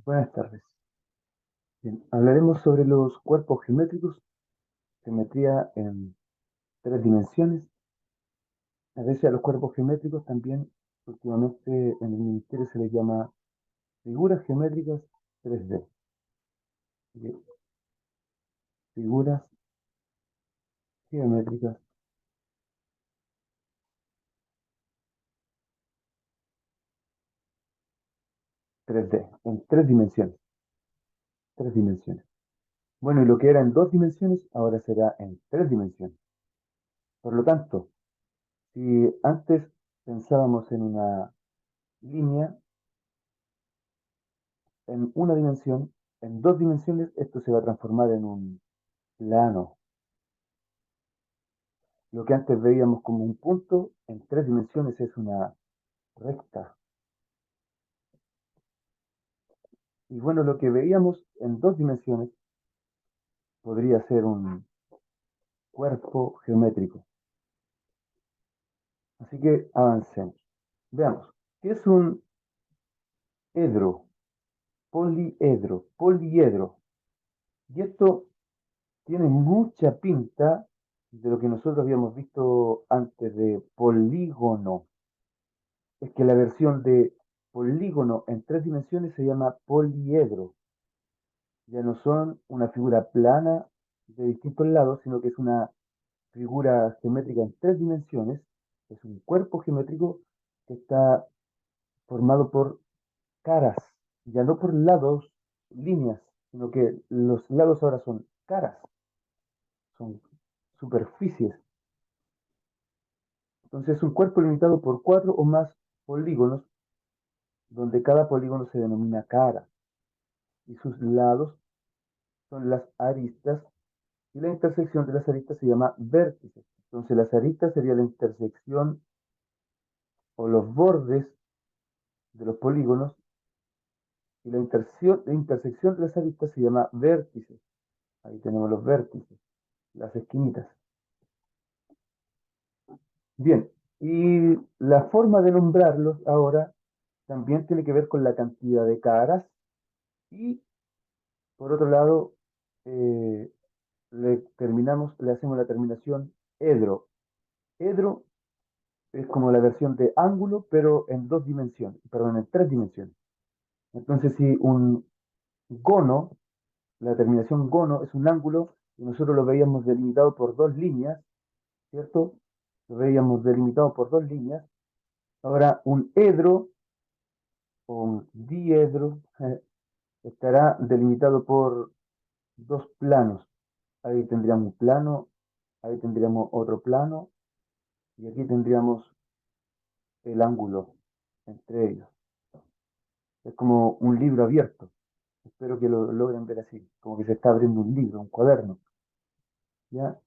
Buenas tardes. Bien, hablaremos sobre los cuerpos geométricos, geometría en tres dimensiones. A veces a los cuerpos geométricos también, últimamente en el ministerio se les llama figuras geométricas 3D. Bien, figuras geométricas 3D, en tres dimensiones. Tres dimensiones. Bueno, y lo que era en dos dimensiones, ahora será en tres dimensiones. Por lo tanto, si antes pensábamos en una línea en una dimensión, en dos dimensiones esto se va a transformar en un plano. Lo que antes veíamos como un punto, en tres dimensiones es una recta. Y bueno, lo que veíamos en dos dimensiones podría ser un cuerpo geométrico. Así que avancemos. Veamos, ¿qué es un edro? Poliedro, poliedro. Y esto tiene mucha pinta de lo que nosotros habíamos visto antes de polígono. Es que la versión de polígono en tres dimensiones se llama poliedro. Ya no son una figura plana de distintos lados, sino que es una figura geométrica en tres dimensiones. Es un cuerpo geométrico que está formado por caras, ya no por lados, líneas, sino que los lados ahora son caras, son superficies. Entonces es un cuerpo limitado por cuatro o más polígonos, donde cada polígono se denomina cara y sus lados son las aristas y la intersección de las aristas se llama vértices. Entonces las aristas sería la intersección o los bordes de los polígonos y la intersección de las aristas se llama vértices. Ahí tenemos los vértices, las esquinitas. Bien, y la forma de nombrarlos ahora también tiene que ver con la cantidad de caras y por otro lado eh, le hacemos la terminación edro. Edro es como la versión de ángulo, pero en dos dimensiones, perdón, en tres dimensiones. Entonces, si un gono, la terminación gono es un ángulo, y nosotros lo veíamos delimitado por dos líneas, ¿cierto? Lo veíamos delimitado por dos líneas. Ahora, un edro o un diedro estará delimitado por dos planos. Ahí tendríamos un plano, ahí tendríamos otro plano, y aquí tendríamos el ángulo entre ellos. Es como un libro abierto. Espero que lo logren ver así, como que se está abriendo un libro, un cuaderno. ¿Ya?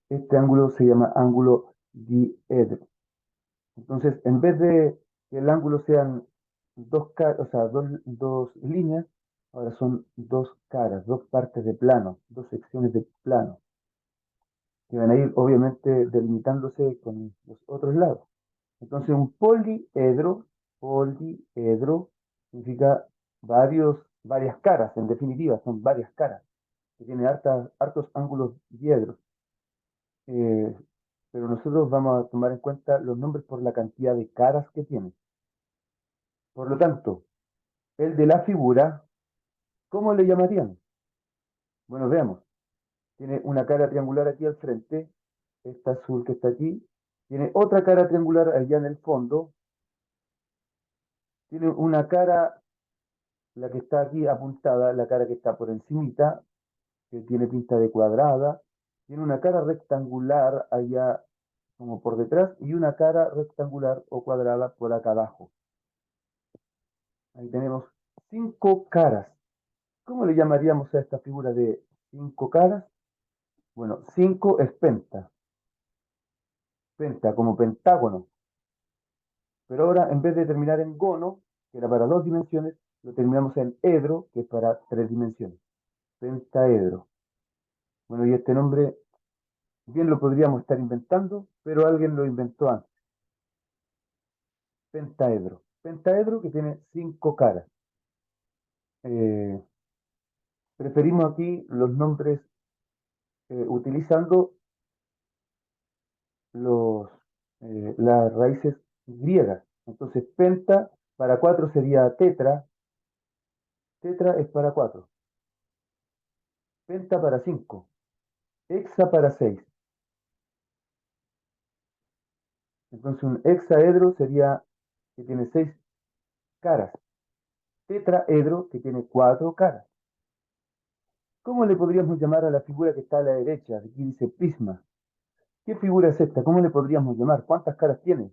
Este ángulo se llama ángulo diedro. Entonces, en vez de que el ángulo sean o sea, dos líneas, ahora son dos caras, dos partes de plano, dos secciones de plano, que van a ir obviamente delimitándose con los otros lados. Entonces, un poliedro significa varias caras, en definitiva, son varias caras, que tiene hartos ángulos diedros. Eh, pero nosotros vamos a tomar en cuenta los nombres por la cantidad de caras que tiene. Por lo tanto, el de la figura, ¿cómo le llamarían? Bueno, veamos. Tiene una cara triangular aquí al frente, esta azul que está aquí. Tiene otra cara triangular allá en el fondo. Tiene una cara, la que está aquí apuntada, la cara que está por encimita, que tiene pinta de cuadrada. Tiene una cara rectangular allá como por detrás y una cara rectangular o cuadrada por acá abajo. Ahí tenemos cinco caras. ¿Cómo le llamaríamos a esta figura de cinco caras? Bueno, cinco es penta, penta como pentágono. Pero ahora, en vez de terminar en gono, que era para dos dimensiones, lo terminamos en edro, que es para tres dimensiones. Pentaedro. Bueno, y este nombre bien lo podríamos estar inventando, pero alguien lo inventó antes. Pentaedro. Pentaedro que tiene cinco caras. eh, preferimos aquí los nombres utilizando los, las raíces griegas. Entonces, penta para 4 sería tetra, tetra es para 4, penta para 5, hexa para 6. Entonces, un hexaedro sería que tiene 6 caras, tetraedro que tiene 4 caras. ¿Cómo le podríamos llamar a la figura que está a la derecha? Aquí dice prisma. ¿Qué figura es esta? ¿Cómo le podríamos llamar? ¿Cuántas caras tiene?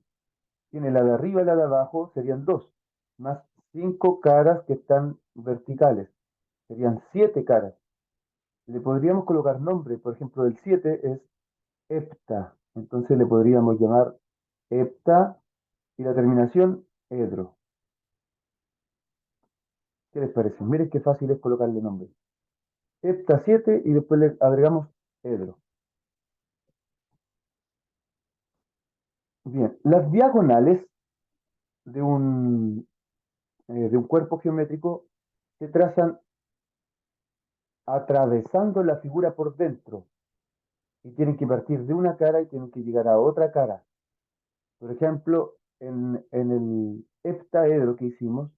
Tiene la de arriba y la de abajo, serían 2, más 5 caras que están verticales, serían 7 caras. Le podríamos colocar nombre, por ejemplo, el 7 es hepta, entonces le podríamos llamar hepta y la terminación edro. ¿Qué les parece? Miren qué fácil es colocarle nombre. Hepta 7 y después le agregamos edro. Bien, las diagonales de un cuerpo geométrico se trazan atravesando la figura por dentro y tienen que partir de una cara y tienen que llegar a otra cara. Por ejemplo, en el heptaedro que hicimos,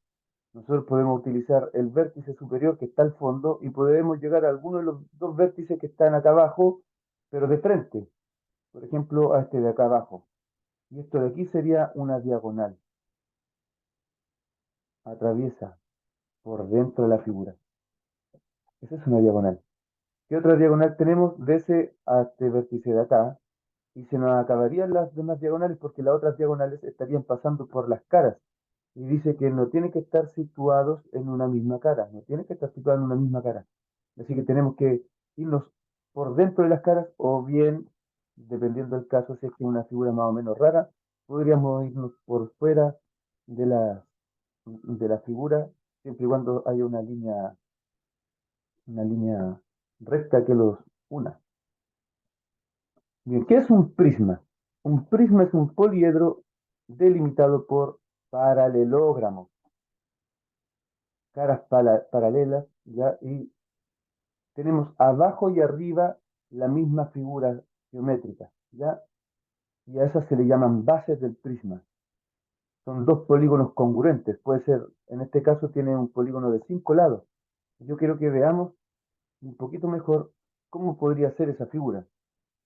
nosotros podemos utilizar el vértice superior que está al fondo y podemos llegar a alguno de los dos vértices que están acá abajo, pero de frente. Por ejemplo, a este de acá abajo. Y esto de aquí sería una diagonal. Atraviesa por dentro de la figura. Esa es una diagonal. ¿Qué otra diagonal tenemos? De ese a este vértice de acá. Y se nos acabarían las demás diagonales porque las otras diagonales estarían pasando por las caras. Y dice que no tienen que estar situados en una misma cara, no tienen que estar situados en una misma cara. Así que tenemos que irnos por dentro de las caras o bien, dependiendo del caso, si es que es una figura más o menos rara, podríamos irnos por fuera de de la figura, siempre y cuando haya una línea recta que los una. Bien, ¿qué es un prisma? Un prisma es un poliedro delimitado por paralelogramos, caras paralelas, ¿ya? Y tenemos abajo y arriba la misma figura geométrica, ¿ya? Y a esas se le llaman bases del prisma. Son dos polígonos congruentes. Puede ser, en este caso tiene un polígono de 5 lados. Yo quiero que veamos un poquito mejor cómo podría ser esa figura.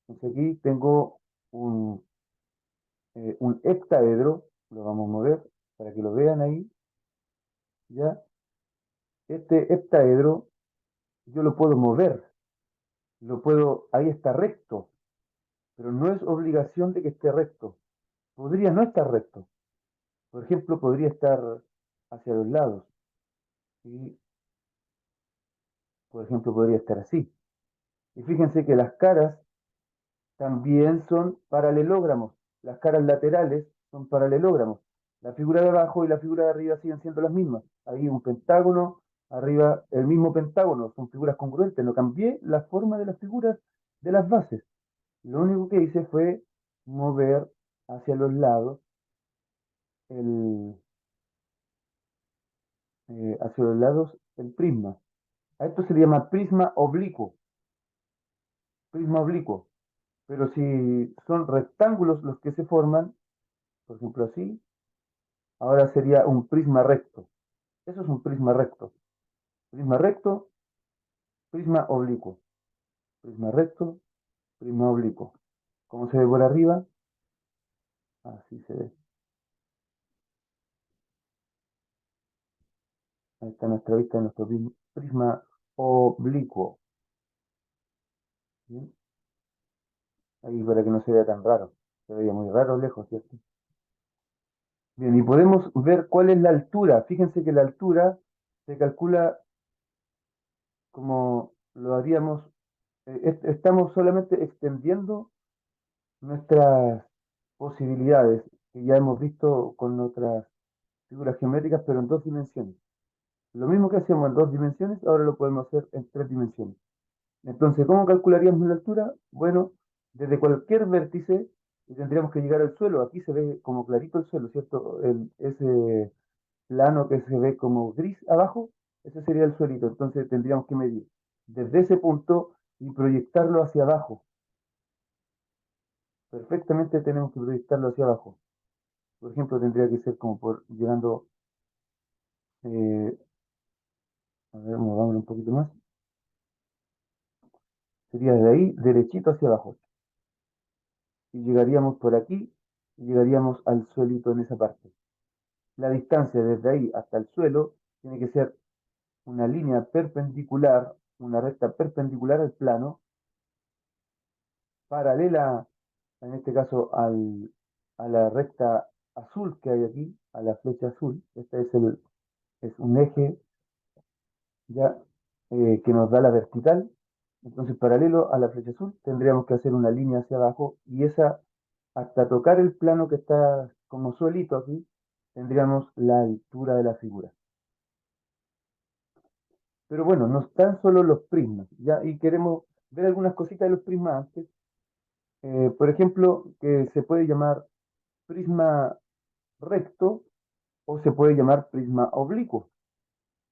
Entonces aquí tengo un heptaedro, lo vamos a mover para que lo vean ahí, ¿ya? Este heptaedro yo lo puedo mover, ahí está recto, pero no es obligación de que esté recto. Podría no estar recto. Por ejemplo, podría estar hacia los lados. Y, por ejemplo, podría estar así. Y fíjense que las caras también son paralelogramos. Las caras laterales son paralelogramos. La figura de abajo y la figura de arriba siguen siendo las mismas. Hay un pentágono, arriba el mismo pentágono, son figuras congruentes. No cambié la forma de las figuras de las bases. Lo único que hice fue mover hacia los lados el, hacia los lados el prisma. A esto se le llama prisma oblicuo, prisma oblicuo. Pero si son rectángulos los que se forman, por ejemplo así, ahora sería un prisma recto. Eso es un prisma recto. Prisma recto, prisma oblicuo. Prisma recto, prisma oblicuo. ¿Cómo se ve por arriba? Así se ve. Ahí está nuestra vista de nuestro prisma oblicuo. ¿Bien? Ahí para que no se vea tan raro. Se veía muy raro lejos, ¿cierto? Bien, y podemos ver cuál es la altura. Fíjense que la altura se calcula como lo haríamos, estamos solamente extendiendo nuestras posibilidades que ya hemos visto con otras figuras geométricas, pero en dos dimensiones. Lo mismo que hacíamos en dos dimensiones, ahora lo podemos hacer en tres dimensiones. Entonces, ¿cómo calcularíamos la altura? Bueno, desde cualquier vértice y tendríamos que llegar al suelo. Aquí se ve como clarito el suelo, ¿cierto? Ese plano que se ve como gris abajo, Ese sería el suelito. Entonces tendríamos que medir desde ese punto y proyectarlo hacia abajo. Perfectamente tenemos que proyectarlo hacia abajo. Por ejemplo, tendría que ser como por llegando, eh, a ver, movámoslo un poquito más. Sería de ahí, derechito hacia abajo. Y llegaríamos por aquí y llegaríamos al suelito en esa parte. La distancia desde ahí hasta el suelo tiene que ser una línea perpendicular, una recta perpendicular al plano, paralela, en este caso, a la recta azul que hay aquí, a la flecha azul. Este es un eje ya que nos da la vertical. Entonces, paralelo a la flecha azul, tendríamos que hacer una línea hacia abajo y esa, hasta tocar el plano que está como suelito aquí, tendríamos la altura de la figura. Pero bueno, no están solo los prismas, ¿ya? Y queremos ver algunas cositas de los prismas antes. Por ejemplo, que se puede llamar prisma recto o se puede llamar prisma oblicuo,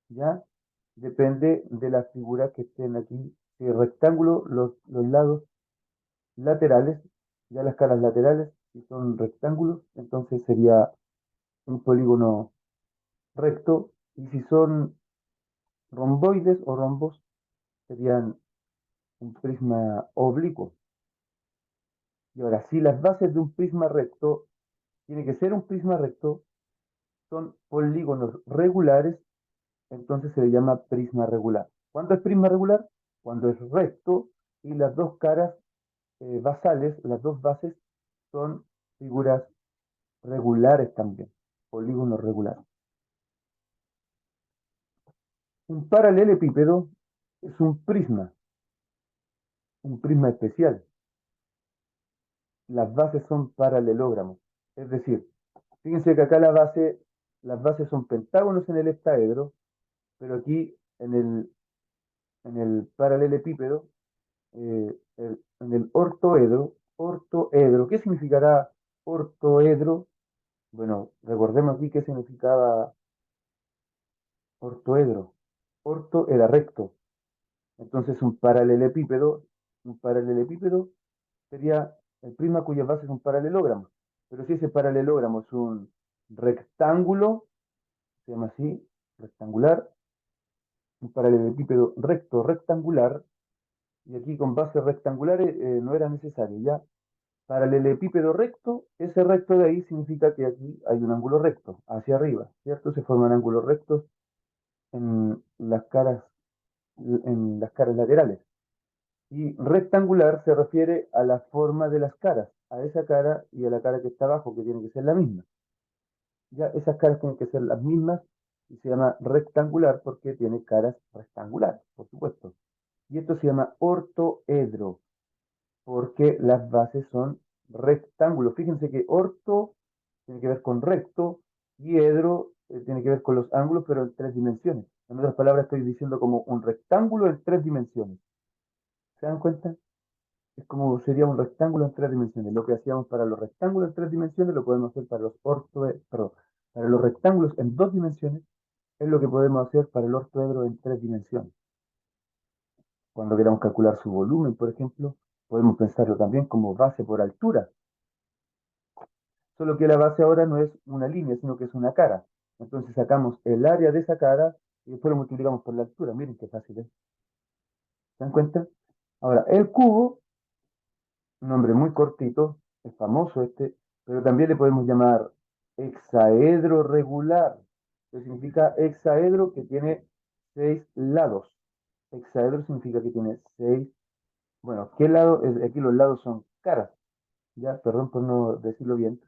¿ya? Depende de las figuras que estén aquí. Si el rectángulo, los lados laterales, ya las caras laterales, si son rectángulos, entonces sería un polígono recto. Y si son romboides o rombos, serían un prisma oblicuo. Y ahora, si las bases de un prisma recto, tiene que ser un prisma recto, son polígonos regulares, entonces se le llama prisma regular. ¿Cuándo es prisma regular? Cuando es recto y las dos caras basales, las dos bases, son figuras regulares también, polígonos regulares. Un paralelepípedo es un prisma especial. Las bases son paralelogramos. Es decir, fíjense que acá las bases son pentágonos en el hexaedro, pero aquí en el paralelepípedo, en el ortoedro, ¿qué significará ortoedro? Bueno, recordemos aquí qué significaba ortoedro. Orto era recto. Entonces un paralelepípedo sería el prisma cuyas bases son paralelogramos. Pero si ese paralelogramo es un rectángulo, se llama así, rectangular, un paralelepípedo recto rectangular, y aquí con bases rectangulares no era necesario, ya. Paralelepípedo recto, ese recto de ahí significa que aquí hay un ángulo recto, hacia arriba, ¿cierto? Se forman ángulos rectos en en las caras laterales. Y rectangular se refiere a la forma de las caras, a esa cara y a la cara que está abajo, que tiene que ser la misma. Ya esas caras tienen que ser las mismas y se llama rectangular porque tiene caras rectangulares, por supuesto. Y esto se llama ortoedro porque las bases son rectángulos. Fíjense que orto tiene que ver con recto y edro tiene que ver con los ángulos, pero en tres dimensiones. En otras palabras, estoy diciendo como un rectángulo en tres dimensiones. ¿Se dan cuenta? Es como sería un rectángulo en tres dimensiones. Lo que hacíamos para los rectángulos en tres dimensiones lo podemos hacer para perdón, para los rectángulos en dos dimensiones, es lo que podemos hacer para el ortoedro en tres dimensiones. Cuando queramos calcular su volumen, por ejemplo, podemos pensarlo también como base por altura. Solo que la base ahora no es una línea, sino que es una cara. Entonces sacamos el área de esa cara y después lo multiplicamos por la altura. Miren qué fácil es. ¿Se dan cuenta? Ahora, el cubo, un nombre muy cortito, es famoso este, pero también le podemos llamar hexaedro regular, que significa hexaedro que tiene seis lados. Hexaedro significa que tiene seis, bueno, ¿qué lado? Aquí los lados son caras, ya, perdón por no decirlo bien,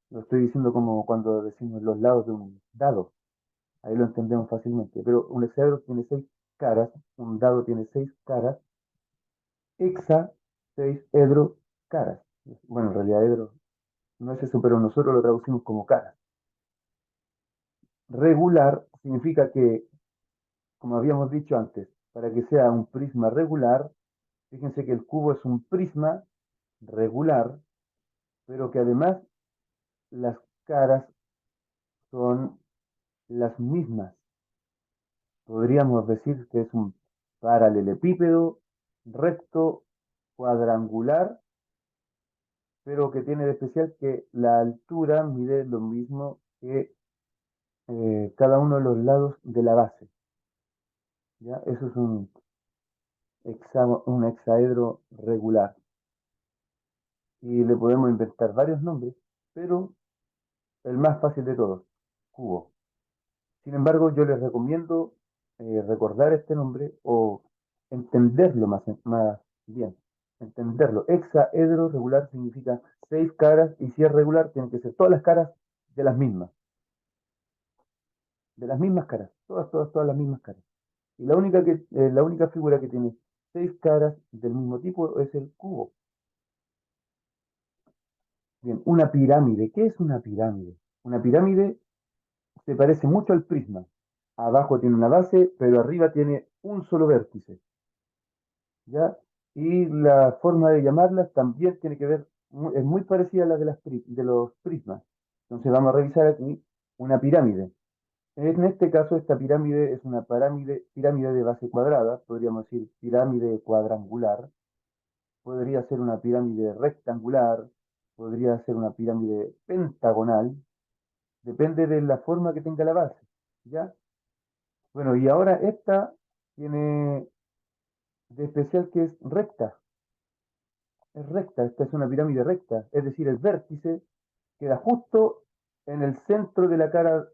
lo estoy diciendo como cuando decimos los lados de un dado, ahí lo entendemos fácilmente, pero un hexaedro tiene seis caras, un dado tiene seis caras, hexa, seis, edro, caras. Bueno, en realidad edro no es eso, pero nosotros lo traducimos como caras. Regular significa que, como habíamos dicho antes, para que sea un prisma regular, fíjense que el cubo es un prisma regular, pero que además las caras son las mismas. Podríamos decir que es un paralelepípedo recto cuadrangular, pero que tiene de especial que la altura mide lo mismo que cada uno de los lados de la base. ¿Ya? Eso es un hexaedro regular. Y le podemos inventar varios nombres, pero el más fácil de todos, cubo. Sin embargo, yo les recomiendo recordar este nombre o entenderlo más bien. Entenderlo. Hexaedro regular significa 6 caras, y si es regular, tienen que ser todas las caras de las mismas caras, todas las mismas caras. Y la única figura que tiene 6 caras del mismo tipo es el cubo. Bien, una pirámide. ¿Qué es una pirámide? Una pirámide se parece mucho al prisma. Abajo tiene una base, pero arriba tiene un solo vértice, ¿ya? Y la forma de llamarlas también tiene que ver, es muy parecida a la de, de los prismas. Entonces vamos a revisar aquí una pirámide. En este caso, esta pirámide es una pirámide de base cuadrada, podríamos decir pirámide cuadrangular, podría ser una pirámide rectangular, podría ser una pirámide pentagonal, depende de la forma que tenga la base, ¿ya? Bueno, y ahora esta tiene de especial que es recta, esta es una pirámide recta, es decir, el vértice queda justo en el centro de la cara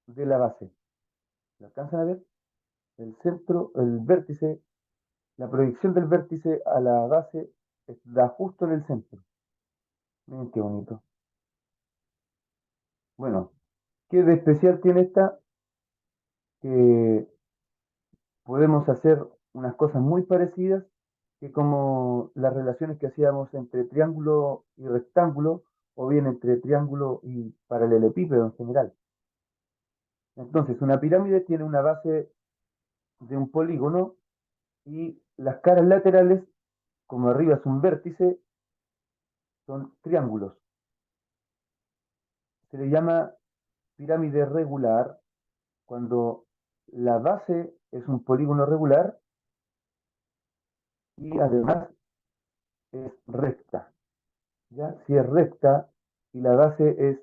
de la base. ¿Lo alcanzan a ver? El centro, el vértice, la proyección del vértice a la base da justo en el centro. Miren qué bonito. Bueno, ¿qué de especial tiene esta? Que podemos hacer unas cosas muy parecidas que como las relaciones que hacíamos entre triángulo y rectángulo, o bien entre triángulo y paralelepípedo en general. Entonces, una pirámide tiene una base de un polígono y las caras laterales, como arriba es un vértice, son triángulos. Se le llama pirámide regular cuando la base es un polígono regular y además es recta. ¿Ya? Si es recta y la base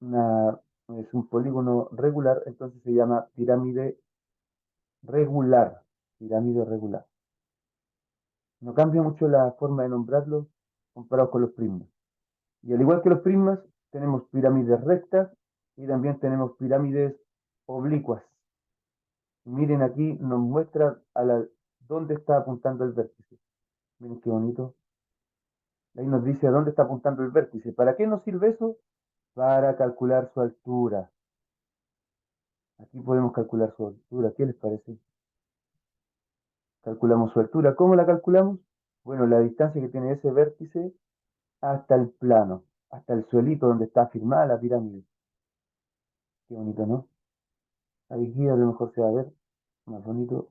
una, es un polígono regular, entonces se llama pirámide regular. Pirámide regular. No cambia mucho la forma de nombrarlos comparado con los prismas. Y al igual que los prismas, tenemos pirámides rectas y también tenemos pirámides oblicuas. Miren aquí, nos muestra dónde está apuntando el vértice. Miren qué bonito. Ahí nos dice a dónde está apuntando el vértice. ¿Para qué nos sirve eso? Para calcular su altura. Aquí podemos calcular su altura. ¿Qué les parece? Calculamos su altura. ¿Cómo la calculamos? Bueno, la distancia que tiene ese vértice hasta el plano, hasta el suelito donde está firmada la pirámide. Qué bonito, ¿no? Aquí a lo mejor se va a ver más bonito,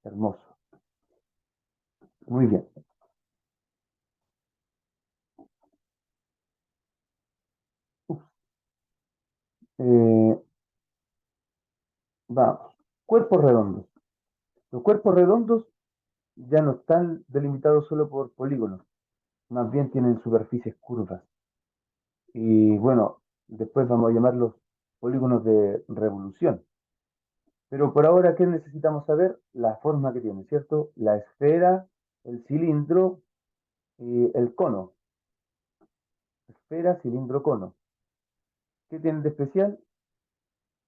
hermoso. Muy bien. Ups. Eh, Vamos. Cuerpos redondos. Los cuerpos redondos ya no están delimitados solo por polígonos, más bien tienen superficies curvas. Y bueno, después vamos a llamarlos polígonos de revolución. Pero por ahora, ¿qué necesitamos saber? La forma que tiene, ¿cierto? La esfera, el cilindro y el cono. Esfera, cilindro, cono. ¿Qué tienen de especial?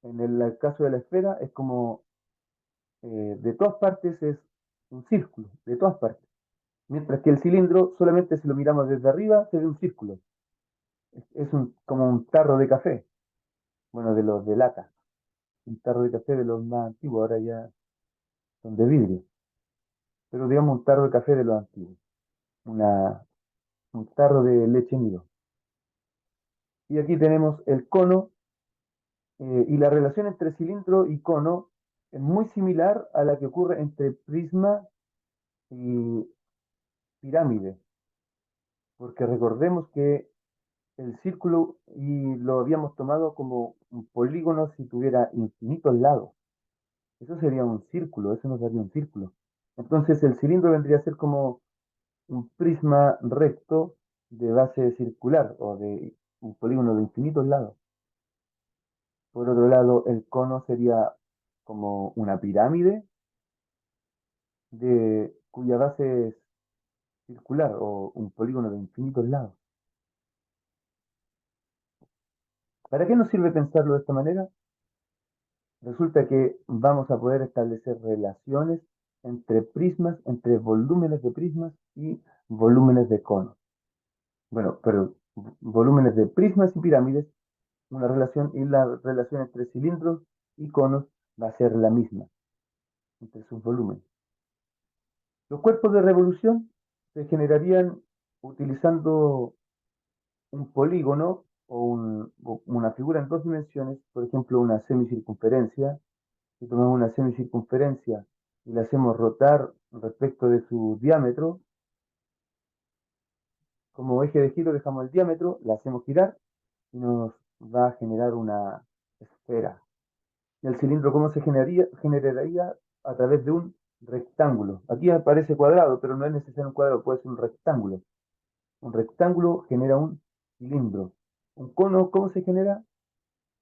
En el caso de la esfera es como de todas partes es un círculo, de todas partes. Mientras que el cilindro, solamente si lo miramos desde arriba, se ve un círculo. Como un tarro de café, bueno, de los de lata. Un tarro de café de los más antiguos, ahora ya son de vidrio. Pero digamos un tarro de café de los antiguos. Una, un tarro de leche nido. Y aquí tenemos el cono, y la relación entre cilindro y cono es muy similar a la que ocurre entre prisma y pirámide, porque recordemos que el círculo y lo habíamos tomado como un polígono si tuviera infinitos lados. Eso sería un círculo, eso nos daría un círculo. Entonces el cilindro vendría a ser como un prisma recto de base circular o de un polígono de infinitos lados. Por otro lado, el cono sería como una pirámide cuya base es circular o un polígono de infinitos lados. ¿Para qué nos sirve pensarlo de esta manera? Resulta que vamos a poder establecer relaciones entre prismas, entre volúmenes de prismas y volúmenes de conos. Bueno, pero volúmenes de prismas y pirámides, una relación, y la relación entre cilindros y conos va a ser la misma entre sus volúmenes. Los cuerpos de revolución se generarían utilizando un polígono o una figura en dos dimensiones, por ejemplo, una semicircunferencia. Si tomamos una semicircunferencia y la hacemos rotar respecto de su diámetro, como eje de giro dejamos el diámetro, la hacemos girar y nos va a generar una esfera. Y el cilindro, ¿cómo se generaría? Generaría a través de un rectángulo. Aquí aparece cuadrado, pero no es necesario un cuadrado, puede ser un rectángulo. Un rectángulo genera un cilindro. Un cono, ¿cómo se genera?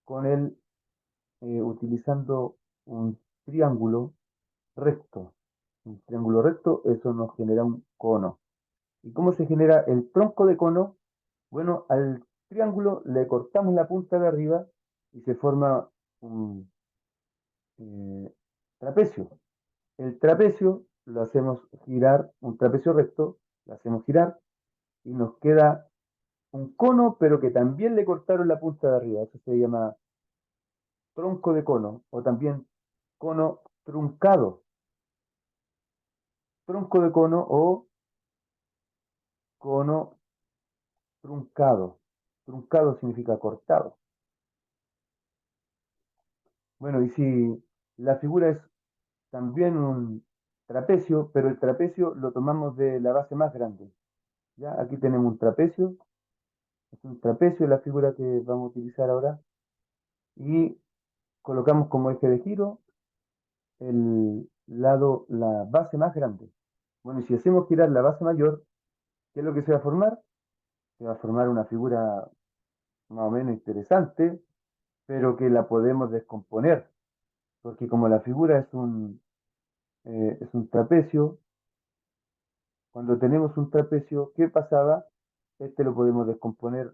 Con el, utilizando un triángulo recto. Un triángulo recto, eso nos genera un cono. ¿Y cómo se genera el tronco de cono? Bueno, al triángulo le cortamos la punta de arriba y se forma un eh, trapecio. El trapecio lo hacemos girar, un trapecio recto, lo hacemos girar y nos queda un cono, pero que también le cortaron la punta de arriba. Eso se llama tronco de cono o también cono truncado. Tronco de cono o cono truncado. Truncado significa cortado. Bueno, y si la figura es también un trapecio, pero el trapecio lo tomamos de la base más grande. ¿Ya? Aquí tenemos un trapecio, es un trapecio la figura que vamos a utilizar ahora, y colocamos como eje de giro la base más grande. Bueno, y si hacemos girar la base mayor, ¿qué es lo que se va a formar? Se va a formar una figura más o menos interesante, pero que la podemos descomponer, porque como la figura es un trapecio, cuando tenemos un trapecio, ¿qué pasaba? Este lo podemos descomponer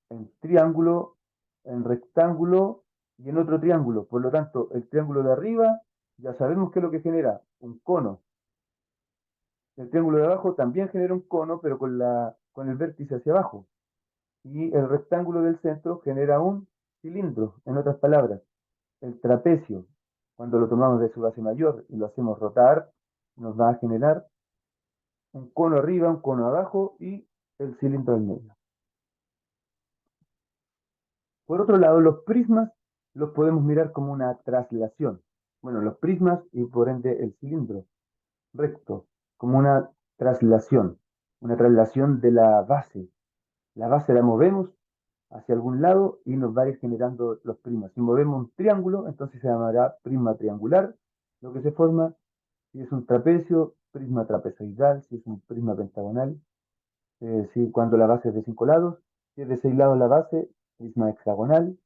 en triángulo, en rectángulo y en otro triángulo. Por lo tanto, el triángulo de arriba ya sabemos qué es lo que genera, un cono. El triángulo de abajo también genera un cono, pero con el vértice hacia abajo. Y el rectángulo del centro genera un cilindro. En otras palabras, el trapecio, cuando lo tomamos de su base mayor y lo hacemos rotar, nos va a generar un cono arriba, un cono abajo y el cilindro en medio. Por otro lado, los prismas los podemos mirar como una traslación. Bueno, los prismas y por ende el cilindro recto, como una traslación de la base. La base la movemos hacia algún lado y nos va a ir generando los prismas. Si movemos un triángulo, entonces se llamará prisma triangular, lo que se forma. Si es un trapecio, prisma trapezoidal. Si es un prisma pentagonal, si cuando la base es de 5 lados. Si es de 6 lados la base, prisma hexagonal.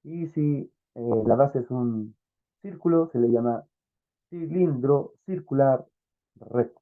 Y si la base es un círculo, se le llama cilindro circular recto.